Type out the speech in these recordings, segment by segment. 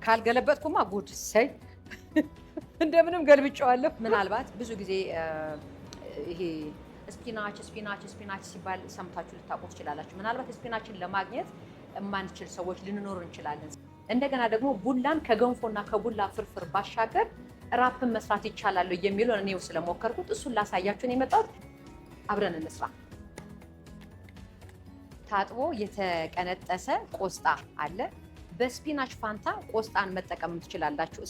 ካልገለበጥኩማ ጉድ ሰይ እንደምንም ገልብጬዋለሁ። ምናልባት ብዙ ጊዜ ይሄ ስፒናች ሲባል ሰምታችሁ ልታውቁ ትችላላችሁ። ምናልባት ስፒናችን ለማግኘት የማንችል ሰዎች ልንኖር እንችላለን። እንደገና ደግሞ ቡላን ከገንፎና ከቡላ ፍርፍር ባሻገር ራፕን መስራት ይቻላል የሚለው እኔው ስለሞከርኩት እሱን ላሳያችሁ ነው የመጣሁት። አብረን እንስራ። ታጥቦ የተቀነጠሰ ቆስጣ አለ። በስፒናች ፋንታ ቆስጣን መጠቀም ትችላላችሁ።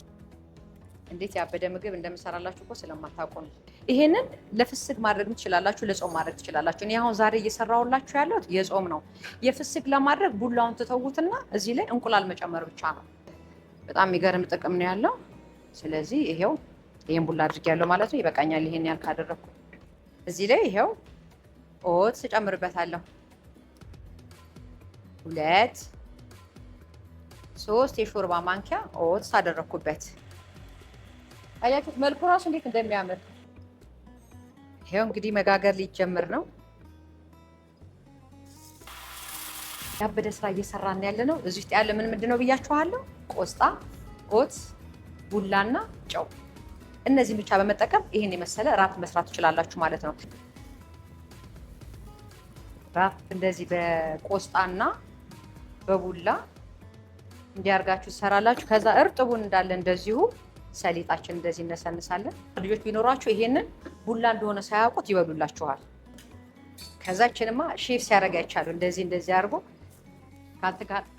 እንዴት ያበደ ምግብ እንደምሰራላችሁ እኮ ስለማታውቁ ነው። ይሄንን ለፍስክ ማድረግ ትችላላችሁ፣ ለጾም ማድረግ ትችላላችሁ። እኔ አሁን ዛሬ እየሰራሁላችሁ ያለሁት የጾም ነው። የፍስክ ለማድረግ ቡላውን ትተውትና እዚህ ላይ እንቁላል መጨመር ብቻ ነው። በጣም የሚገርም ጥቅም ነው ያለው። ስለዚህ ይሄው ይሄን ቡላ አድርጌያለሁ ማለት ነው። ይበቃኛል። ይሄን ያህል ካደረኩ እዚህ ላይ ይሄው ኦትስ እጨምርበታለሁ። 2 3 የሾርባ ማንኪያ ኦትስ አደረኩበት። አያችሁት መልኩ ራሱ እንዴት እንደሚያምር። ይሄው እንግዲህ መጋገር ሊጀምር ነው። ያበደ ስራ እየሰራን ያለ ነው። እዚህ ውስጥ ያለ ምንድን ነው ብያችኋለሁ? ቆስጣ፣ ኦትስ፣ ቡላና ጨው። እነዚህን ብቻ በመጠቀም ይሄን የመሰለ ራፕ መስራት ትችላላችሁ ማለት ነው። ራፕ እንደዚህ በቆስጣና በቡላ እንዲያርጋችሁ ትሰራላችሁ። ከዛ እርጥቡን እንዳለ እንደዚሁ ሰሊጣችን እንደዚህ እነሰንሳለን። ልጆች ቢኖራችሁ ይሄንን ቡላ እንደሆነ ሳያውቁት ይበሉላችኋል። ከዛችንማ ሼፍ ሲያደርግ አይቻሉ። እንደዚህ አድርጎ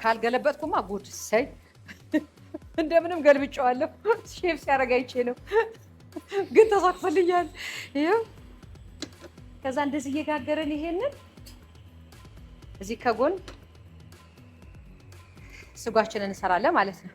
ካልገለበጥኩማ ጉድ ሰይ እንደምንም ገልብጬዋለሁ። ሼፍ ሲያደርግ አይቼ ነው ግን ተሳክቶልኛል። ይሄው ከዛ እንደዚህ እየጋገረን ይሄንን እዚህ ከጎን ስጓችንን እንሰራለን ማለት ነው።